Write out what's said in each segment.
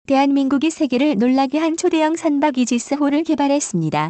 대한민국이 세계를 놀라게 한 초대형 선박 이지스호를 개발했습니다.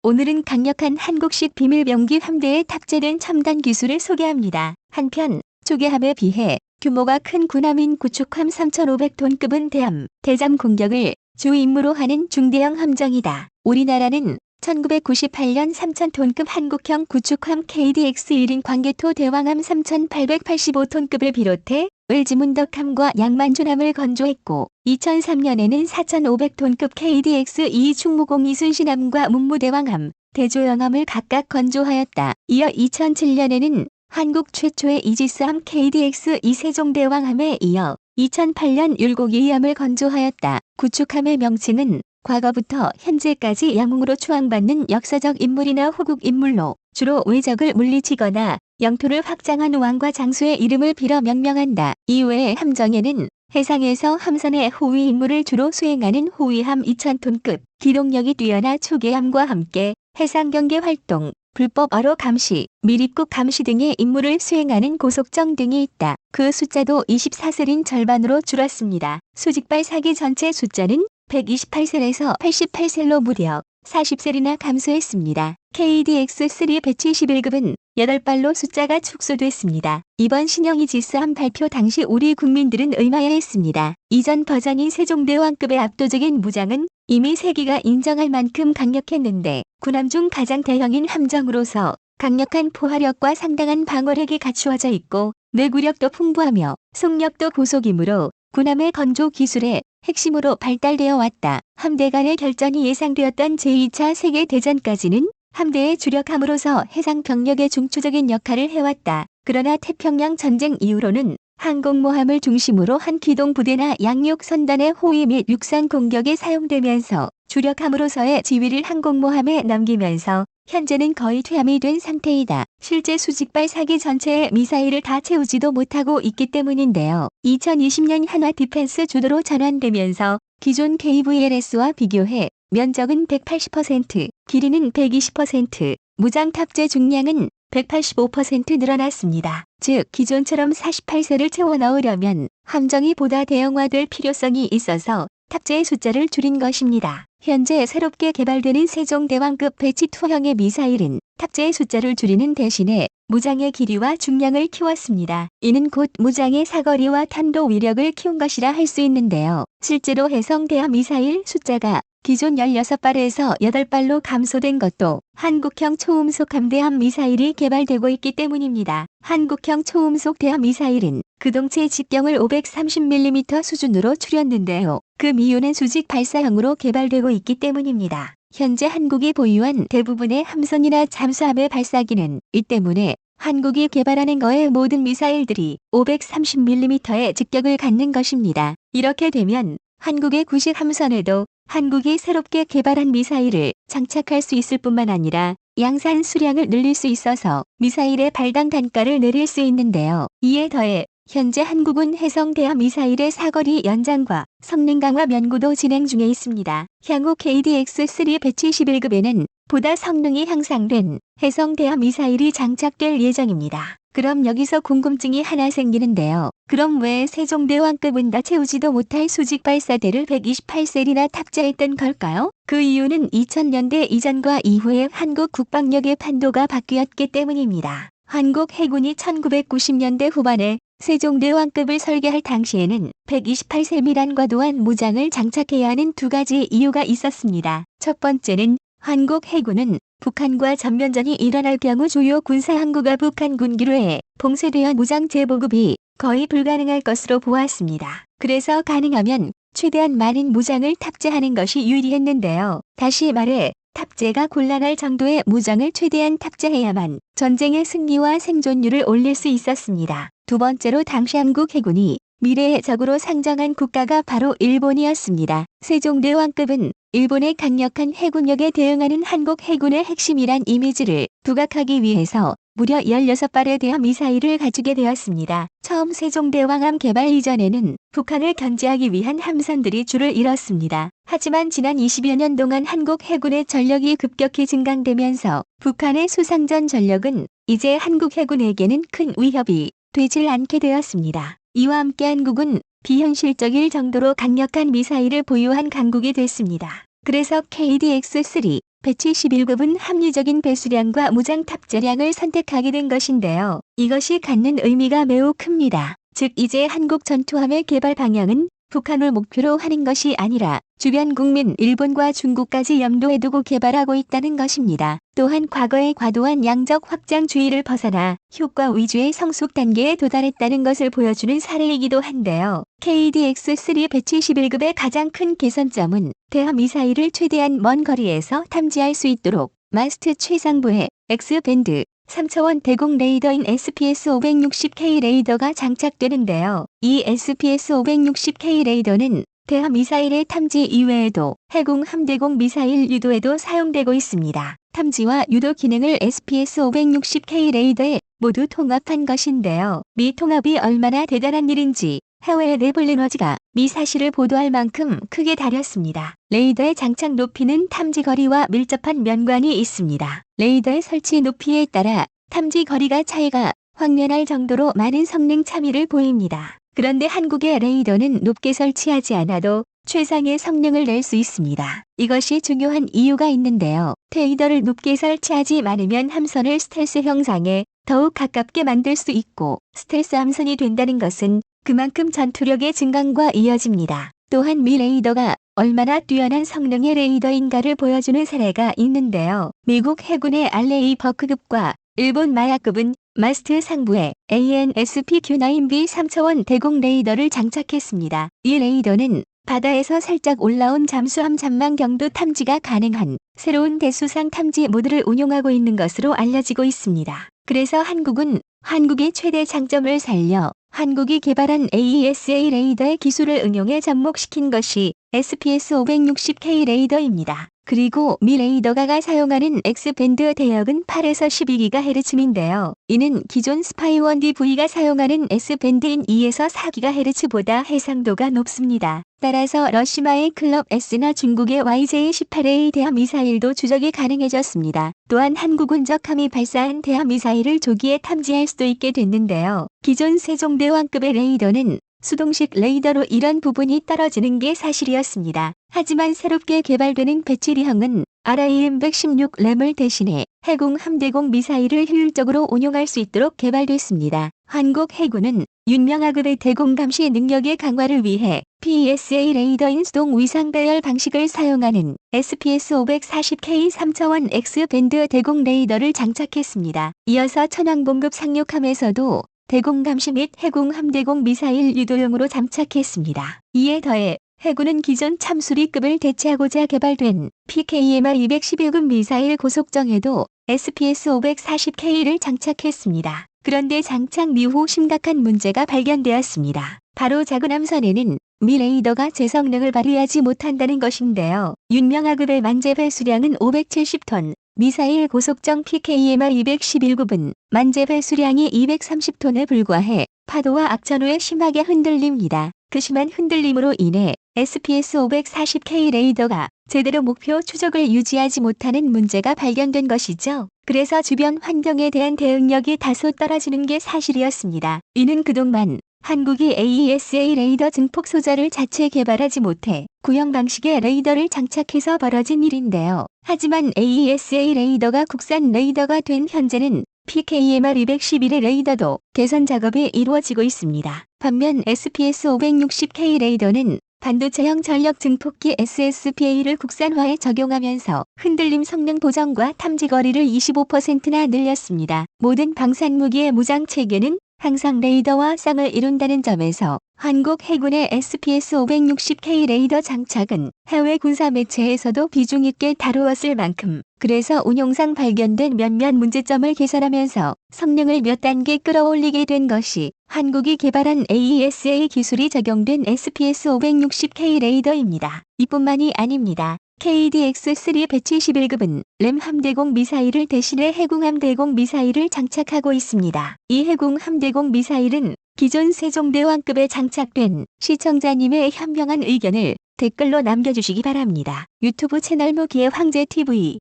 오늘은 강력한 한국식 비밀병기 함대에 탑재된 첨단 기술을 소개합니다. 한편 초계함에 비해 규모가 큰 군함인 구축함 3,500톤급은 대함, 대잠 공격을 주 임무로 하는 중대형 함정이다. 우리나라는 1998년 3,000톤급 한국형 구축함 KDX 1인 광개토 대왕함 3,885톤급을 비롯해 을지문덕함과 양만준함을 건조했고 2003년에는 4,500톤급 KDX 2 충무공 이순신함과 문무대왕함, 대조영함을 각각 건조하였다. 이어 2007년에는 한국 최초의 이지스함 KDX 2 세종대왕함에 이어 2008년 율곡2함을 건조하였다. 구축함의 명칭은 과거부터 현재까지 영웅으로 추앙받는 역사적 인물이나 호국 인물로 주로 외적을 물리치거나 영토를 확장한 왕과 장수의 이름을 빌어 명명한다. 이외에 함정에는 해상에서 함선의 호위 임무를 주로 수행하는 호위함 2,000톤급, 기동력이 뛰어나 초계함과 함께 해상 경계 활동, 불법 어로 감시, 밀입국 감시 등의 임무를 수행하는 고속정 등이 있다. 그 숫자도 24셀인 절반으로 줄었습니다. 수직발 사기 전체 숫자는 128셀에서 88셀로 무려 40셀이나 감소했습니다. KDX-3 171급은 8발로 숫자가 축소됐습니다. 이번 신형 이지스함 발표 당시 우리 국민들은 의아해했습니다. 이전 버전인 세종대왕급의 압도적인 무장은 이미 세계가 인정할 만큼 강력했는데 군함 중 가장 대형인 함정으로서 강력한 포화력과 상당한 방어력이 갖추어져 있고 내구력도 풍부하며 속력도 고속이므로 군함의 건조 기술에 핵심으로 발달되어 왔다. 함대 간의 결전이 예상되었던 제2차 세계대전까지는 함대의 주력함으로서 해상 병력의 중추적인 역할을 해왔다. 그러나 태평양 전쟁 이후로는 항공모함을 중심으로 한 기동부대나 양육선단의 호위 및 육상 공격에 사용되면서 주력함으로서의 지위를 항공모함에 넘기면서 현재는 거의 퇴함이 된 상태이다. 실제 수직발 사기 전체의 미사일을 다 채우지도 못하고 있기 때문인데요. 2020년 한화 디펜스 주도로 전환되면서 기존 KVLS와 비교해 면적은 180%, 길이는 120%, 무장 탑재 중량은 185% 늘어났습니다. 즉 기존처럼 48셀을 채워 넣으려면 함정이 보다 대형화될 필요성이 있어서 탑재의 숫자를 줄인 것입니다. 현재 새롭게 개발되는 세종대왕급 배치2형의 미사일은 탑재의 숫자를 줄이는 대신에 무장의 길이와 중량을 키웠습니다. 이는 곧 무장의 사거리와 탄도 위력을 키운 것이라 할 수 있는데요. 실제로 해성대함 미사일 숫자가 기존 16발에서 8발로 감소된 것도 한국형 초음속 함대함 미사일이 개발되고 있기 때문입니다. 한국형 초음속 대함 미사일은 그동체 직경을 530mm 수준으로 줄였는데요. 그 이유는 수직 발사형으로 개발되고 있기 때문입니다. 현재 한국이 보유한 대부분의 함선이나 잠수함의 발사기는 이 때문에 한국이 개발하는 거의 모든 미사일들이 530mm의 직격을 갖는 것입니다. 이렇게 되면 한국의 구식 함선에도 한국이 새롭게 개발한 미사일을 장착할 수 있을 뿐만 아니라 양산 수량을 늘릴 수 있어서 미사일의 발당 단가를 내릴 수 있는데요. 이에 더해 현재 한국은 해성대함 미사일의 사거리 연장과 성능 강화 연구도 진행 중에 있습니다. 향후 KDX-3 171급에는 보다 성능이 향상된 해성대함 미사일이 장착될 예정입니다. 그럼 여기서 궁금증이 하나 생기는데요. 그럼 왜 세종대왕급은 다 채우지도 못할 수직 발사대를 128셀이나 탑재했던 걸까요? 그 이유는 2000년대 이전과 이후에 한국 국방력의 판도가 바뀌었기 때문입니다. 한국 해군이 1990년대 후반에 세종대왕급을 설계할 당시에는 128셀 미만 과도한 무장을 장착해야 하는 두 가지 이유가 있었습니다. 첫 번째는 한국 해군은 북한과 전면전이 일어날 경우 주요 군사항구가 북한 군기로에 봉쇄되어 무장 재보급이 거의 불가능할 것으로 보았습니다. 그래서 가능하면 최대한 많은 무장을 탑재하는 것이 유리했는데요. 다시 말해 탑재가 곤란할 정도의 무장을 최대한 탑재해야만 전쟁의 승리와 생존율을 올릴 수 있었습니다. 두 번째로 당시 한국 해군이 미래의 적으로 상정한 국가가 바로 일본이었습니다. 세종대왕급은 일본의 강력한 해군력에 대응하는 한국 해군의 핵심이란 이미지를 부각하기 위해서 무려 16발에 대한 미사일을 갖추게 되었습니다. 처음 세종대왕함 개발 이전에는 북한을 견제하기 위한 함선들이 줄을 이뤘습니다. 하지만 지난 20여 년 동안 한국 해군의 전력이 급격히 증강되면서 북한의 수상전 전력은 이제 한국 해군에게는 큰 위협이 되질 않게 되었습니다. 이와 함께 한국은 비현실적일 정도로 강력한 미사일을 보유한 강국이 됐습니다. 그래서 KDX-3 171급은 합리적인 배수량과 무장 탑재량을 선택하게 된 것인데요. 이것이 갖는 의미가 매우 큽니다. 즉 이제 한국 전투함의 개발 방향은 북한을 목표로 하는 것이 아니라 주변 국민 일본과 중국까지 염두에 두고 개발하고 있다는 것입니다. 또한 과거의 과도한 양적 확장주의를 벗어나 효과 위주의 성숙 단계에 도달했다는 것을 보여주는 사례이기도 한데요. KDX-3 171급의 가장 큰 개선점은 대함미사일을 최대한 먼 거리에서 탐지할 수 있도록 마스트 최상부에 X밴드 3차원 대공 레이더인 SPS-560K 레이더가 장착되는데요. 이 SPS-560K 레이더는 대함미사일의 탐지 이외에도 해군 함대공 미사일 유도에도 사용되고 있습니다. 탐지와 유도 기능을 SPS-560K 레이더에 모두 통합한 것인데요. 미 통합이 얼마나 대단한 일인지 해외의 네블리너즈가 미 사실을 보도할 만큼 크게 다뤘습니다. 레이더의 장착 높이는 탐지 거리와 밀접한 연관이 있습니다. 레이더의 설치 높이에 따라 탐지 거리가 차이가 확연할 정도로 많은 성능 차이를 보입니다. 그런데 한국의 레이더는 높게 설치하지 않아도 최상의 성능을 낼 수 있습니다. 이것이 중요한 이유가 있는데요. 레이더를 높게 설치하지 않으면 함선을 스텔스 형상에 더욱 가깝게 만들 수 있고 스텔스 함선이 된다는 것은 그만큼 전투력의 증강과 이어집니다. 또한 미 레이더가 얼마나 뛰어난 성능의 레이더인가를 보여주는 사례가 있는데요. 미국 해군의 알레이 버크급과 일본 마야급은 마스트 상부에 ANSP-Q9B 3차원 대공 레이더를 장착했습니다. 이 레이더는 바다에서 살짝 올라온 잠수함 전망경도 탐지가 가능한 새로운 대수상 탐지 모드를 운용하고 있는 것으로 알려지고 있습니다. 그래서 한국은 한국의 최대 장점을 살려 한국이 개발한 AESA 레이더의 기술을 응용해 접목시킨 것이 SPS-560K 레이더입니다. 그리고 미 레이더가 사용하는 X밴드 대역은 8에서 12GHz인데요. 이는 기존 스파이1DV가 사용하는 S밴드인 2에서 4GHz보다 해상도가 높습니다. 따라서 러시아의 클럽 S나 중국의 YJ-18A 대함미사일도 추적이 가능해졌습니다. 또한 한국 운적함이 발사한 대함미사일을 조기에 탐지할 수도 있게 됐는데요. 기존 세종대왕급의 레이더는 수동식 레이더로 이런 부분이 떨어지는 게 사실이었습니다. 하지만 새롭게 개발되는 배치리형은 RIM-116 램을 대신해 해군 함대공 미사일을 효율적으로 운용할 수 있도록 개발됐습니다. 한국 해군은 윤명하급의 대공 감시 능력의 강화를 위해 PSA 레이더인 수동 위상 배열 방식을 사용하는 SPS-540K 3차원 X밴드 대공 레이더를 장착했습니다. 이어서 천왕봉급 상륙함에서도 대공 감시 및 해군 함대공 미사일 유도용으로 장착했습니다. 이에 더해 해군은 기존 참수리급을 대체하고자 개발된 PKMR-211급 미사일 고속정에도 SPS-540K를 장착했습니다. 그런데 장착 이후 심각한 문제가 발견되었습니다. 바로 작은 함선에는 미 레이더가 제 성능을 발휘하지 못한다는 것인데요. 윤명하급의 만재 배수량은 570톤, 미사일 고속정 PKMR-211급은 만재 배수량이 230톤에 불과해 파도와 악천 후에 심하게 흔들립니다. 그 심한 흔들림으로 인해 SPS-540K 레이더가 제대로 목표 추적을 유지하지 못하는 문제가 발견된 것이죠. 그래서 주변 환경에 대한 대응력이 다소 떨어지는 게 사실이었습니다. 이는 그동안 한국이 AESA 레이더 증폭 소자를 자체 개발하지 못해 구형 방식의 레이더를 장착해서 벌어진 일인데요. 하지만 AESA 레이더가 국산 레이더가 된 현재는 PKMR-211의 레이더도 개선 작업이 이루어지고 있습니다. 반면 SPS-560K 레이더는 반도체형 전력 증폭기 SSPA를 국산화에 적용하면서 흔들림 성능 보정과 탐지 거리를 25%나 늘렸습니다. 모든 방산무기의 무장 체계는 항상 레이더와 쌍을 이룬다는 점에서 한국 해군의 SPS-560K 레이더 장착은 해외 군사 매체에서도 비중 있게 다루었을 만큼 그래서 운용상 발견된 몇몇 문제점을 개선하면서 성능을 몇 단계 끌어올리게 된 것이 한국이 개발한 AESA 기술이 적용된 SPS-560K 레이더입니다. 이뿐만이 아닙니다. KDX-3 171급은 램 함대공 미사일을 대신해 해군 함대공 미사일을 장착하고 있습니다. 이 해군 함대공 미사일은 기존 세종대왕급에 장착된 시청자님의 현명한 의견을 댓글로 남겨주시기 바랍니다. 유튜브 채널 모기의 황제TV.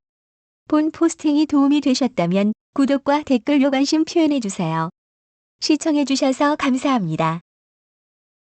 본 포스팅이 도움이 되셨다면 구독과 댓글로 관심 표현해주세요. 시청해주셔서 감사합니다.